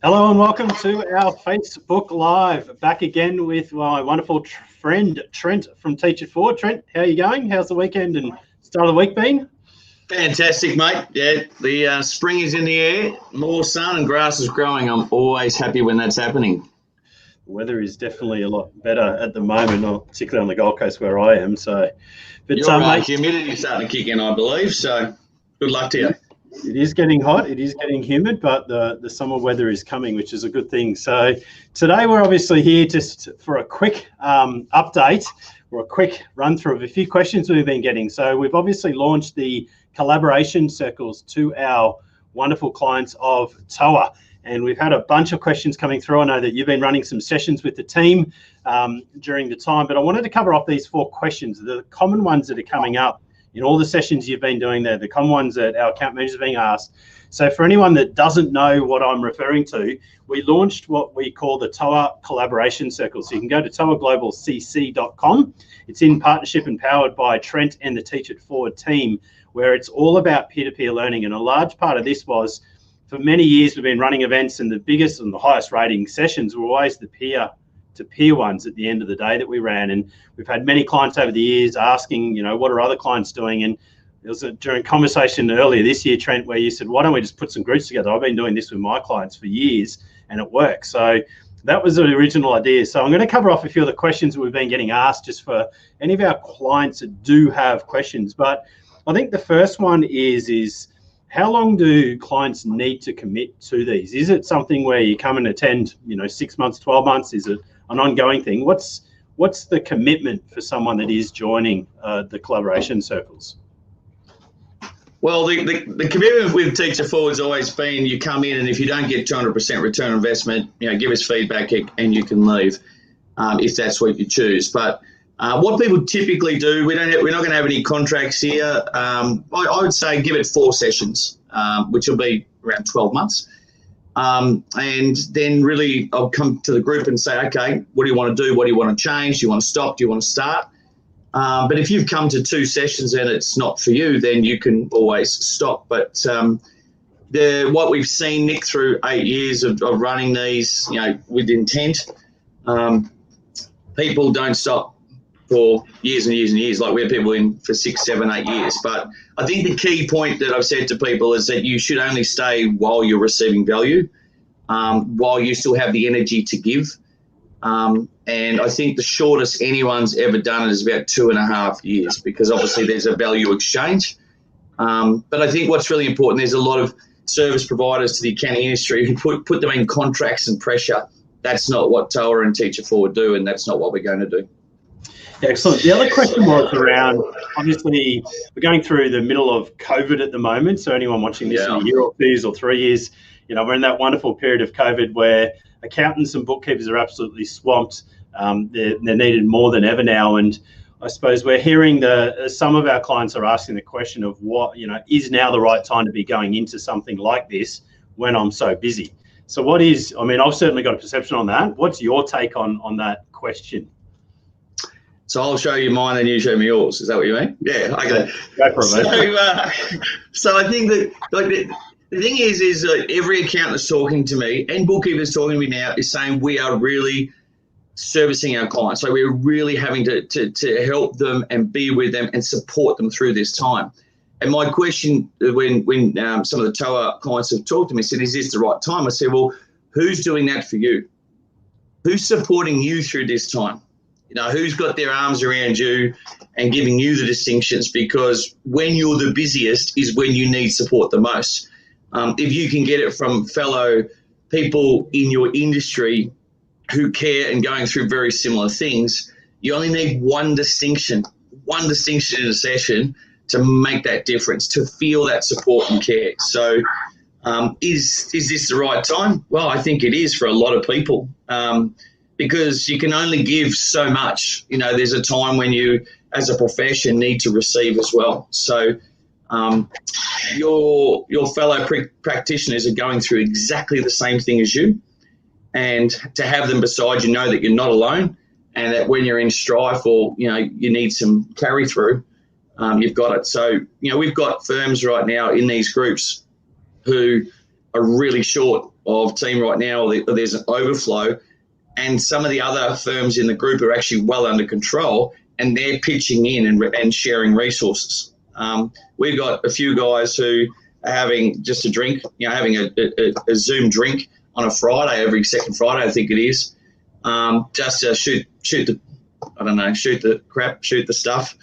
Hello and welcome to our Facebook Live. Back again with my wonderful friend Trent from Teach It Forward. Trent, how are you going? How's the weekend and start of the week been? Fantastic, mate. Yeah, the spring is in the air, more sun and grass is growing. I'm always happy when that's happening. The weather is definitely a lot better at the moment, particularly on the Gold Coast where I am. So, but your humidity is starting to kick in, I believe. So, good luck to you. It is getting hot, it is getting humid, but the summer weather is coming, which is a good thing. So today we're obviously here just for a quick update or a quick run through of a few questions we've been getting. So we've obviously launched the collaboration circles to our wonderful clients of TOA, and we've had a bunch of questions coming through. I know that you've been running some sessions with the team during the time, but I wanted to cover off these 4 questions, the common ones that are coming up in all the sessions you've been doing there, the common ones that our account managers are being asked. So for anyone that doesn't know what I'm referring to, we launched what we call the TOA Collaboration Circle. So you can go to toaglobalcc.com. It's in partnership and powered by Trent and the Teach It Forward team, where it's all about peer-to-peer learning. And a large part of this was, for many years, we've been running events, and the biggest and the highest rating sessions were always the peer-to-peer ones at the end of the day that we ran. And we've had many clients over the years asking, what are other clients doing? And there was during conversation earlier this year, Trent, where you said, why don't we just put some groups together? I've been doing this with my clients for years and it works. So that was the original idea. So I'm going to cover off a few of the questions that we've been getting asked just for any of our clients that do have questions. But I think the first one is how long do clients need to commit to these? Is it something where you come and attend, 6 months, 12 months? Is it an ongoing thing? What's the commitment for someone that is joining the collaboration circles? Well, the commitment with Teach It Forward has always been you come in, and if you don't get 200% return on investment, give us feedback and you can leave if that's what you choose. But what people typically do, we're not going to have any contracts here. I would say give it 4 sessions, which will be around 12 months. And then really I'll come to the group and say, okay, what do you want to do? What do you want to change? Do you want to stop? Do you want to start? But if you've come to 2 sessions and it's not for you, then you can always stop. But what we've seen, Nick, through 8 years of running these, with intent, people don't stop for years and years and years. Like we have people in for 6, 7, 8 years. But I think the key point that I've said to people is that you should only stay while you're receiving value, while you still have the energy to give. And I think the shortest anyone's ever done it is about 2.5 years, because obviously there's a value exchange. But I think what's really important, there's a lot of service providers to the accounting industry who put them in contracts and pressure. That's not what TOA and Teach It Forward do, and that's not what we're going to do. Excellent. The other question was around, obviously, we're going through the middle of COVID at the moment. So anyone watching this in a year or 2 years or 3 years, we're in that wonderful period of COVID where accountants and bookkeepers are absolutely swamped. They're needed more than ever now. And I suppose we're hearing some of our clients are asking the question of what, is now the right time to be going into something like this when I'm so busy? So I've certainly got a perception on that. What's your take on that question? So I'll show you mine and you show me yours. Is that what you mean? Yeah, okay. Go for it. So I think that the thing is every accountant that's talking to me and bookkeepers talking to me now is saying we are really servicing our clients. So we're really having to help them and be with them and support them through this time. And my question when some of the TOA clients have talked to me said, is this the right time? I said, well, who's doing that for you? Who's supporting you through this time? Who's got their arms around you and giving you the distinctions? Because when you're the busiest is when you need support the most. If you can get it from fellow people in your industry who care and going through very similar things, you only need one distinction in a session to make that difference, to feel that support and care. So is this the right time? Well, I think it is for a lot of people. Because you can only give so much. There's a time when you, as a profession, need to receive as well. So your fellow practitioners are going through exactly the same thing as you. And to have them beside you, know that you're not alone, and that when you're in strife or, you need some carry through, you've got it. So, we've got firms right now in these groups who are really short of team right now, or there's an overflow, and some of the other firms in the group are actually well under control, and they're pitching in and sharing resources. We've got a few guys who are having just a drink, having a Zoom drink on a Friday, every second Friday, I think it is, just to shoot the crap, shoot the stuff.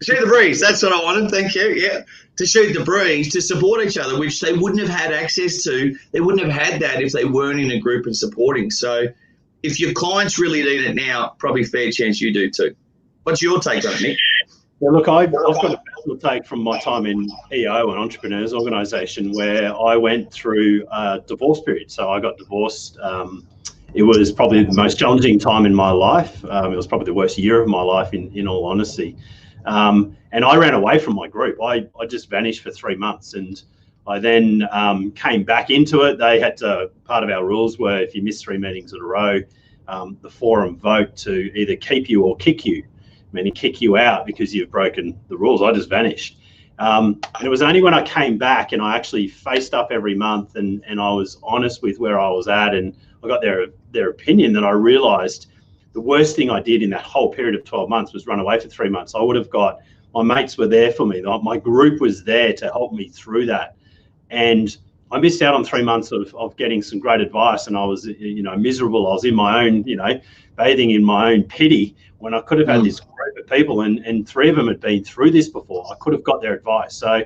Shoot the breeze, that's what I wanted, thank you, yeah. To shoot the breeze, to support each other, which they wouldn't have had access to. They wouldn't have had that if they weren't in a group and supporting. So if your clients really need it now, probably fair chance you do too. What's your take on it, Nick? Yeah, look, I've got a personal take from my time in EO, an entrepreneurs organisation, where I went through a divorce period. So I got divorced. It was probably the most challenging time in my life. It was probably the worst year of my life, in all honesty. And I ran away from my group. I just vanished for 3 months, and I then came back into it. They had to, part of our rules were if you miss 3 meetings in a row, the forum vote to either keep you or kick you, meaning kick you out because you've broken the rules. I just vanished. And it was only when I came back and I actually faced up every month and I was honest with where I was at and I got their opinion that I realised the worst thing I did in that whole period of 12 months was run away for 3 months. I would have got, my mates were there for me. My group was there to help me through that. And I missed out on 3 months of getting some great advice, and I was, miserable. I was in my own, bathing in my own pity when I could have had this group of people, and 3 of them had been through this before. I could have got their advice. So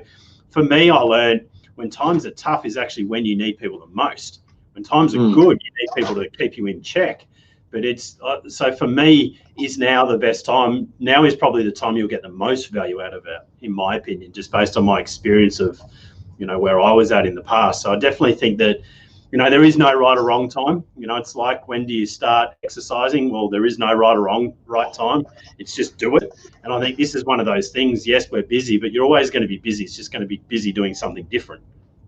for me, I learned when times are tough is actually when you need people the most. When times are good, you need people to keep you in check. But it's so for me, is now the best time. Now is probably the time you'll get the most value out of it, in my opinion, just based on my experience of, where I was at in the past. So I definitely think that, there is no right or wrong time. It's like, when do you start exercising? Well, there is no right or right time. It's just do it. And I think this is one of those things. Yes, we're busy, but you're always going to be busy. It's just going to be busy doing something different.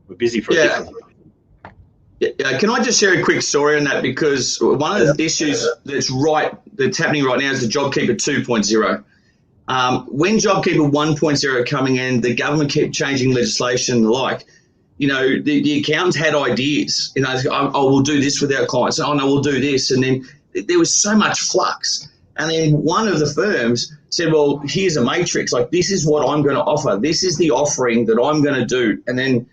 We're busy for a different reason. Yeah, can I just share a quick story on that? Because one of the issues that's happening right now is the JobKeeper 2.0. When JobKeeper 1.0 coming in, the government kept changing legislation and the like. The accountants had ideas. We'll do this with our clients. Oh no, we'll do this. And then there was so much flux. And then one of the firms said, well, here's a matrix. Like, this is what I'm going to offer. This is the offering that I'm going to do. And then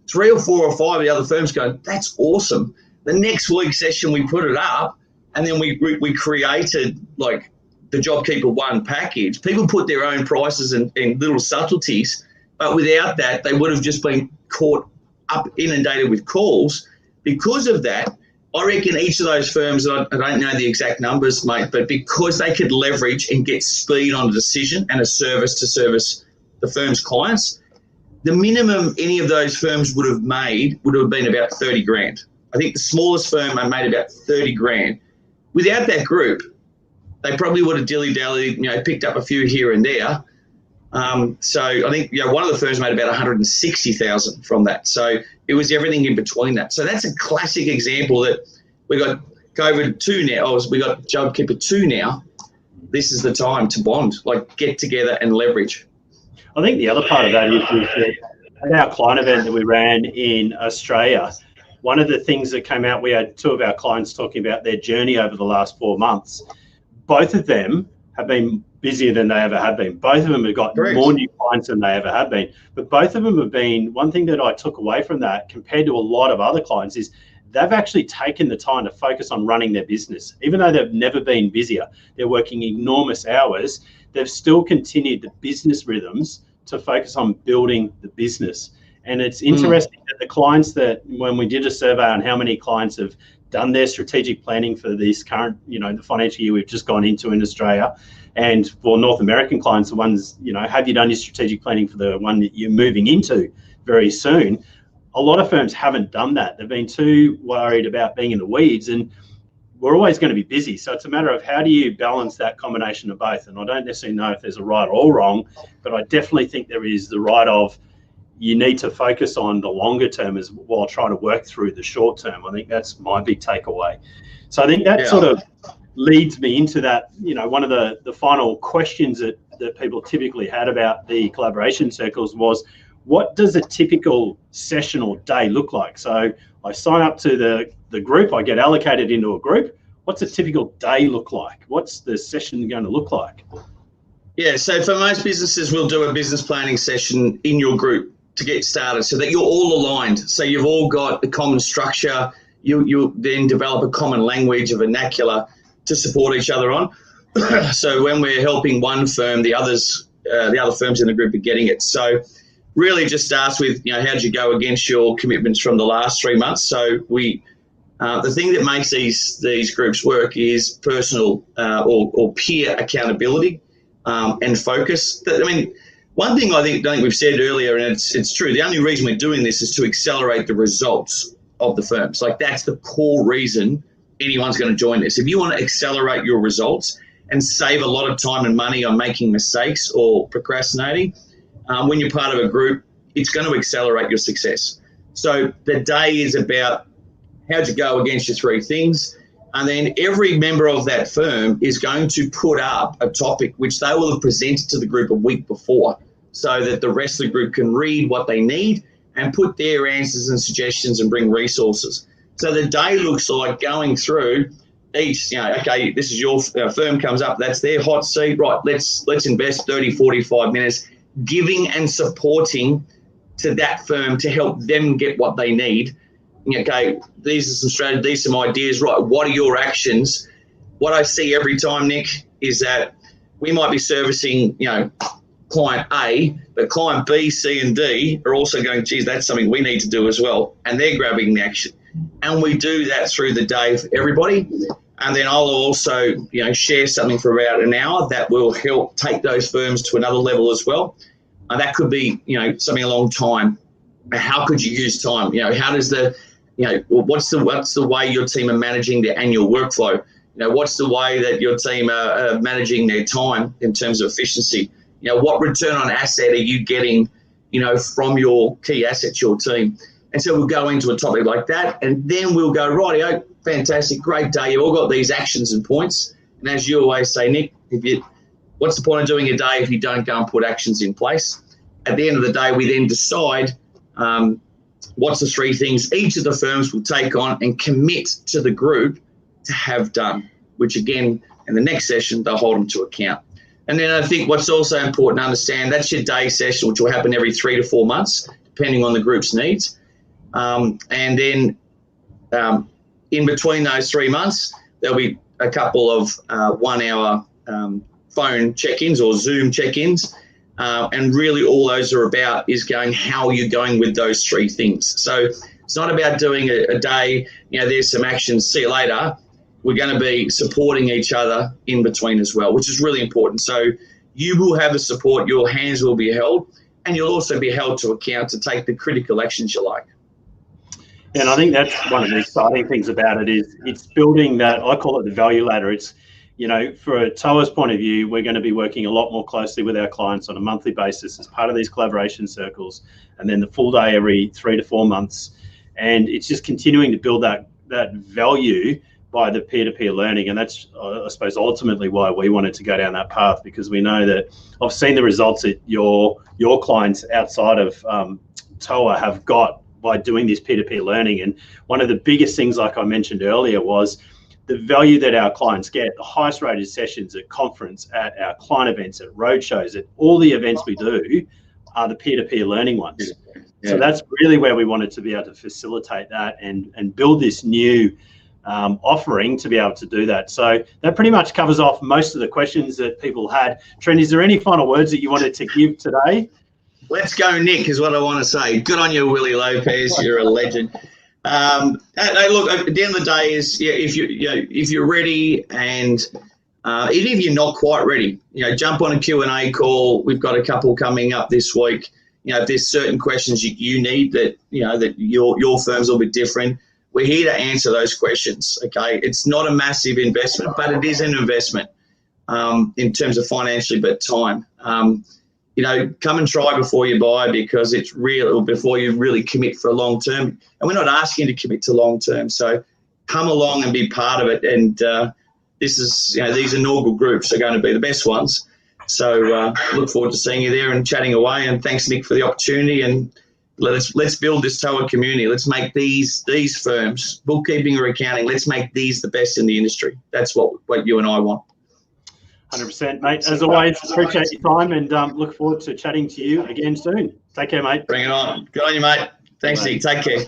3 or 4 or 5 of the other firms go, that's awesome. The next week's session, we put it up, and then we created like the JobKeeper 1 package. People put their own prices and little subtleties, but without that, they would have just been caught up, inundated with calls. Because of that, I reckon each of those firms, I don't know the exact numbers, mate, but because they could leverage and get speed on a decision and a service to service the firm's clients, the minimum any of those firms would have been about 30 grand. I think the smallest firm made about 30 grand. Without that group, they probably would have dilly-dallied, picked up a few here and there. So I think, one of the firms made about 160,000 from that. So it was everything in between that. So that's a classic example that we got COVID 2 now. We got JobKeeper 2 now. This is the time to bond, like get together and leverage. I think the other part of that is that at our client event that we ran in Australia, one of the things that came out, we had 2 of our clients talking about their journey over the last 4 months. Both of them have been busier than they ever have been. Both of them have got more new clients than they ever have been. But both of them have been, one thing that I took away from that compared to a lot of other clients is they've actually taken the time to focus on running their business. Even though they've never been busier, they're working enormous hours, they've still continued the business rhythms to focus on building the business. And it's interesting that the clients that, when we did a survey on how many clients have done their strategic planning for this current, the financial year we've just gone into in Australia, and for North American clients, the ones, have you done your strategic planning for the one that you're moving into very soon? A lot of firms haven't done that. They've been too worried about being in the weeds, and we're always going to be busy. So it's a matter of how do you balance that combination of both? And I don't necessarily know if there's a right or wrong, but I definitely think there is the right of, you need to focus on the longer term as while trying to work through the short term. I think that's my big takeaway. So I think that sort of leads me into that, one of the final questions that people typically had about the collaboration circles was, what does a typical session or day look like? So I sign up to the group, I get allocated into a group. What's a typical day look like? What's the session going to look like? Yeah, so for most businesses, we'll do a business planning session in your group to get started so that you're all aligned. So you've all got a common structure. You then develop a common language, a vernacular to support each other on. So when we're helping one firm, the other firms in the group are getting it. So really just starts with, how did you go against your commitments from the last 3 months? So the thing that makes these groups work is personal or peer accountability and focus. I mean, one thing I think we've said earlier, and it's true, the only reason we're doing this is to accelerate the results of the firms. Like, that's the core reason anyone's going to join this. If you want to accelerate your results and save a lot of time and money on making mistakes or procrastinating, when you're part of a group, it's going to accelerate your success. So the day is about how'd you go against your 3 things, and then every member of that firm is going to put up a topic which they will have presented to the group a week before, so that the rest of the group can read what they need and put their answers and suggestions and bring resources. So the day looks like going through each, okay, this is your firm comes up, that's their hot seat, right, let's invest 30, 45 minutes giving and supporting to that firm to help them get what they need. Okay, these are some strategies, some ideas, right, what are your actions? What I see every time, Nick, is that we might be servicing, client A, but client B, C, and D are also going, geez, that's something we need to do as well. And they're grabbing the action. And we do that through the day for everybody. And then I'll also, share something for about an hour that will help take those firms to another level as well. That could be, something along time. How could you use time? How does what's the way your team are managing their annual workflow? What's the way that your team are managing their time in terms of efficiency? What return on asset are you getting, from your key assets, your team? And so we'll go into a topic like that, and then we'll go, rightio, fantastic, great day. You all got these actions and points. And as you always say, Nick, what's the point of doing a day if you don't go and put actions in place? At the end of the day, we then decide what's the 3 things each of the firms will take on and commit to the group to have done, which again, in the next session, they'll hold them to account. And then I think what's also important to understand, that's your day session, which will happen every 3 to 4 months, depending on the group's needs. And then in between those 3 months, there'll be a couple of 1-hour phone check-ins or Zoom check-ins. And really all those are about is going, how are you going with those 3 things? So it's not about doing a day, there's some actions, see you later. We're going to be supporting each other in between as well, which is really important. So you will have the support, your hands will be held, and you'll also be held to account to take the critical actions you like. And I think that's one of the exciting things about it is it's building that, I call it the value ladder. It's, for a TOA's point of view, we're going to be working a lot more closely with our clients on a monthly basis as part of these collaboration circles, and then the full day every 3 to 4 months. And it's just continuing to build that value by the peer-to-peer learning. And that's, I suppose, ultimately why we wanted to go down that path, because we know that I've seen the results that your clients outside of TOA have got by doing this peer-to-peer learning. And one of the biggest things, like I mentioned earlier, was the value that our clients get, the highest rated sessions at conference, at our client events, at roadshows, at all the events we do are the peer-to-peer learning ones. Yeah. So that's really where we wanted to be able to facilitate that and build this new offering to be able to do that. So that pretty much covers off most of the questions that people had. Trent, is there any final words that you wanted to give today? Let's go, Nick, is what I want to say. Good on you, Willie Lopez. You're a legend. Hey, look, at the end of the day is, if you're ready, and even if you're not quite ready, jump on a Q&A call. We've got a couple coming up this week. If there's certain questions you need that your firm's a little bit different, we're here to answer those questions. Okay, it's not a massive investment, but it is an investment in terms of financially, but time. Come and try before you buy, because it's real, before you really commit for a long term. And we're not asking you to commit to long term. So come along and be part of it. And this is, these inaugural groups are going to be the best ones. So look forward to seeing you there and chatting away. And thanks, Nick, for the opportunity. And let's build this TOA community. Let's make these firms, bookkeeping or accounting, let's make these the best in the industry. That's what you and I want. 100%, mate. As always, appreciate your time and look forward to chatting to you again soon. Take care, mate. Bring it on. Good on you, mate. Thanks, Nick. Take care.